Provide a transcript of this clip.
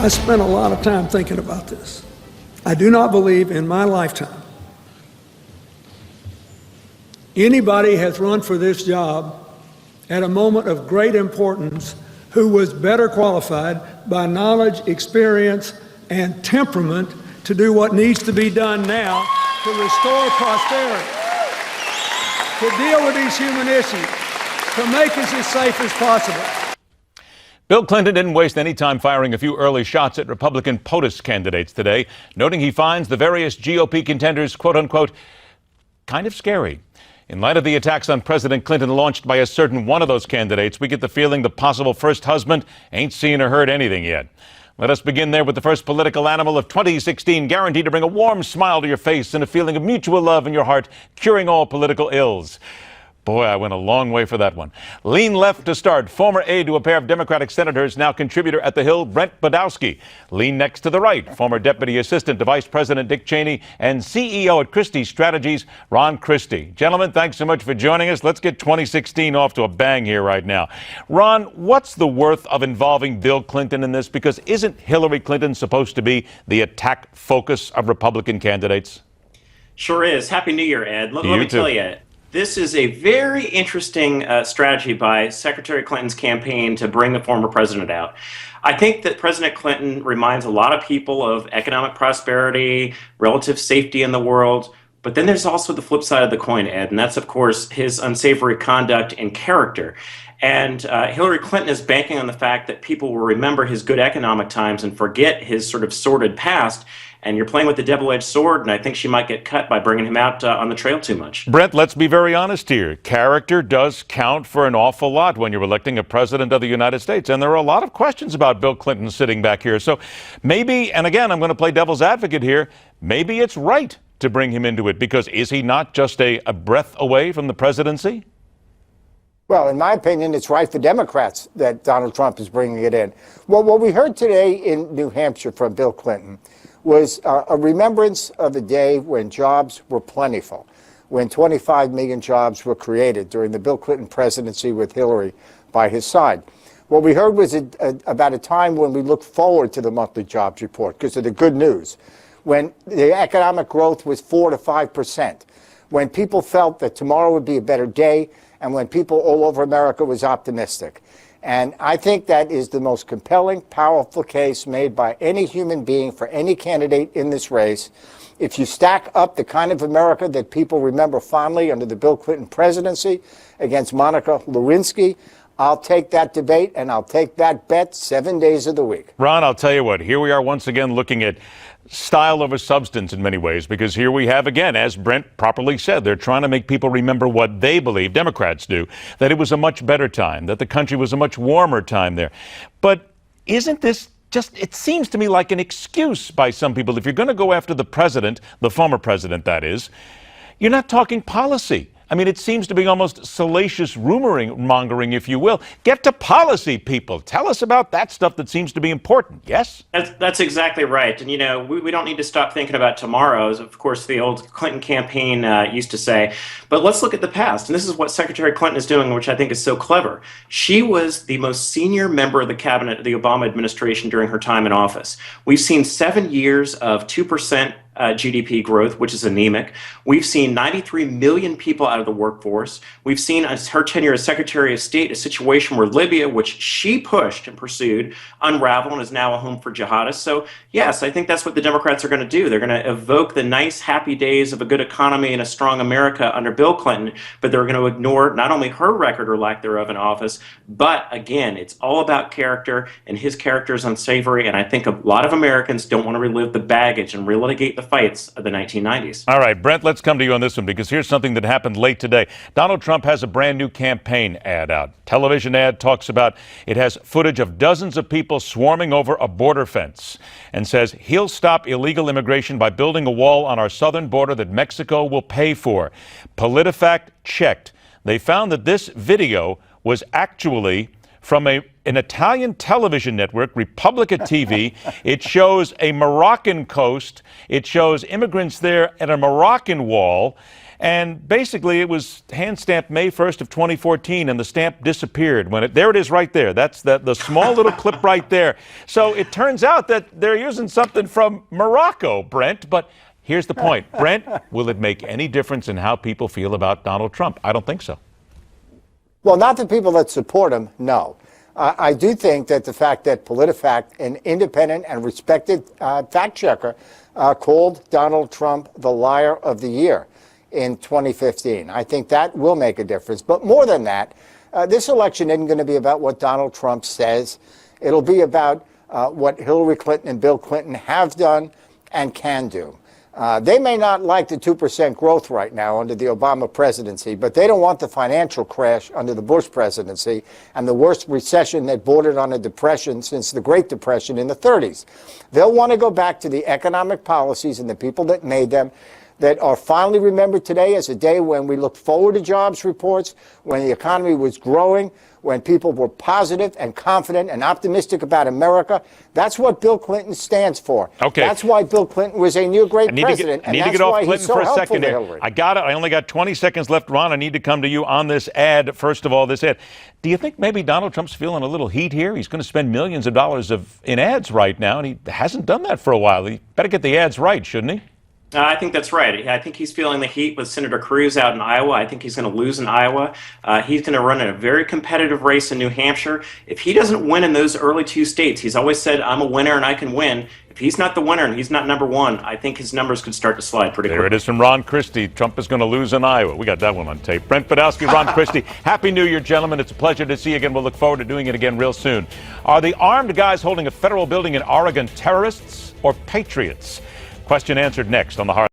I spent a lot of time thinking about this. I do not believe in my lifetime anybody has run for this job at a moment of great importance who was better qualified by knowledge, experience, and temperament to do what needs to be done now to restore prosperity, to deal with these human issues, to make us as safe as possible. Bill Clinton didn't waste any time firing a few early shots at Republican POTUS candidates today, noting he finds the various GOP contenders, quote unquote, kind of scary. In light of the attacks on President Clinton launched by a certain one of those candidates, we get the feeling the possible first husband ain't seen or heard anything yet. Let us begin there with the first political animal of 2016, guaranteed to bring a warm smile to your face and a feeling of mutual love in your heart, curing all political ills. Boy, I went a long way for that one. Lean left to start. Former aide to a pair of Democratic senators, now contributor at The Hill, Brent Budowsky. Lean next to the right. Former Deputy Assistant to Vice President Dick Cheney and CEO at Christie Strategies, Ron Christie. Gentlemen, thanks so much for joining us. Let's get 2016 off to a bang here right now. Ron, what's the worth of involving Bill Clinton in this? Because isn't Hillary Clinton supposed to be the attack focus of Republican candidates? Sure is. Happy New Year, Ed. Let me tell you. This is a very interesting strategy by Secretary Clinton's campaign to bring the former president out. I think that President Clinton reminds a lot of people of economic prosperity, relative safety in the world. But then there's also the flip side of the coin, Ed, and that's, of course, his unsavory conduct and character. And Hillary Clinton is banking on the fact that people will remember his good economic times and forget his sort of sordid past. And you're playing with the double-edged sword, and I think she might get cut by bringing him out on the trail too much. Brent, let's be very honest here. Character does count for an awful lot when you're electing a president of the United States. And there are a lot of questions about Bill Clinton sitting back here. So maybe, and again, I'm going to play devil's advocate here, maybe it's right to bring him into it, because is he not just a breath away from the presidency? Well, in my opinion, it's right for Democrats that Donald Trump is bringing it in. Well, what we heard today in New Hampshire from Bill Clinton was a remembrance of a day when jobs were plentiful, when 25 million jobs were created during the Bill Clinton presidency with Hillary by his side. What we heard was about a time when we looked forward to the monthly jobs report because of the good news, when the economic growth was 4 to 5%, when people felt that tomorrow would be a better day, and when people all over America was optimistic. And I think that is the most compelling, powerful case made by any human being for any candidate in this race. If you stack up the kind of America that people remember fondly under the Bill Clinton presidency against Monica Lewinsky, I'll take that debate and I'll take that bet 7 days of the week. Ron, I'll tell you what, here we are once again looking at style over substance in many ways, because here we have again, as Brent properly said, they're trying to make people remember what they believe, Democrats do, that it was a much better time, that the country was a much warmer time there. But isn't this just, it seems to me like an excuse by some people. If you're going to go after the president, the former president that is, you're not talking policy. I mean, it seems to be almost salacious rumor-mongering, if you will. Get to policy, people. Tell us about that stuff that seems to be important, yes? That's exactly right. And, you know, we don't need to stop thinking about tomorrow, as, of course, the old Clinton campaign used to say. But let's look at the past. And this is what Secretary Clinton is doing, which I think is so clever. She was the most senior member of the cabinet of the Obama administration during her time in office. We've seen 7 years of 2% GDP growth, which is anemic. We've seen 93 million people out of the workforce. We've seen, as her tenure as Secretary of State, a situation where Libya, which she pushed and pursued, unraveled and is now a home for jihadists. So, yes, I think that's what the Democrats are going to do. They're going to evoke the nice, happy days of a good economy and a strong America under Bill Clinton, but they're going to ignore not only her record or lack thereof in office, but, again, it's all about character, and his character is unsavory, and I think a lot of Americans don't want to relive the baggage and relitigate the fights of the 1990s. All right, Brent, let's come to you on this one, because here's something that happened late today. Donald Trump has a brand new campaign ad out. Television ad talks about it has footage of dozens of people swarming over a border fence and says he'll stop illegal immigration by building a wall on our southern border that Mexico will pay for. PolitiFact checked. They found that this video was actually from an Italian television network, Repubblica TV. It shows a Moroccan coast. It shows immigrants there at a Moroccan wall. And basically, it was hand-stamped May 1st of 2014, and the stamp disappeared. There it is right there. That's the small little clip right there. So it turns out that they're using something from Morocco, Brent. But here's the point. Brent, will it make any difference in how people feel about Donald Trump? I don't think so. Well, not the people that support him, no. I do think that the fact that PolitiFact, an independent and respected fact checker, called Donald Trump the liar of the year in 2015. I think that will make a difference. But more than that, this election isn't going to be about what Donald Trump says. It'll be about what Hillary Clinton and Bill Clinton have done and can do. They may not like the 2% growth right now under the Obama presidency, but they don't want the financial crash under the Bush presidency and the worst recession that bordered on a depression since the Great Depression in the 30s. They'll want to go back to the economic policies and the people that made them, that are finally remembered today as a day when we looked forward to jobs reports, when the economy was growing, when people were positive and confident and optimistic about America. That's what Bill Clinton stands for. Okay. That's why Bill Clinton was a new great president. I need to get off Clinton for a second here. I got it. I only got 20 seconds left, Ron. I need to come to you on this ad. First of all, this ad. Do you think maybe Donald Trump's feeling a little heat here? He's going to spend millions of dollars in ads right now, and he hasn't done that for a while. He better get the ads right, shouldn't he? I think that's right. I think he's feeling the heat with Senator Cruz out in Iowa. I think he's going to lose in Iowa. He's going to run in a very competitive race in New Hampshire. If he doesn't win in those early two states, he's always said, I'm a winner and I can win. If he's not the winner and he's not number one, I think his numbers could start to slide pretty quickly. There it is from Ron Christie. Trump is going to lose in Iowa. We got that one on tape. Brent Budowsky, Ron Christie. Happy New Year, gentlemen. It's a pleasure to see you again. We'll look forward to doing it again real soon. Are the armed guys holding a federal building in Oregon terrorists or patriots? Question answered next on the Hard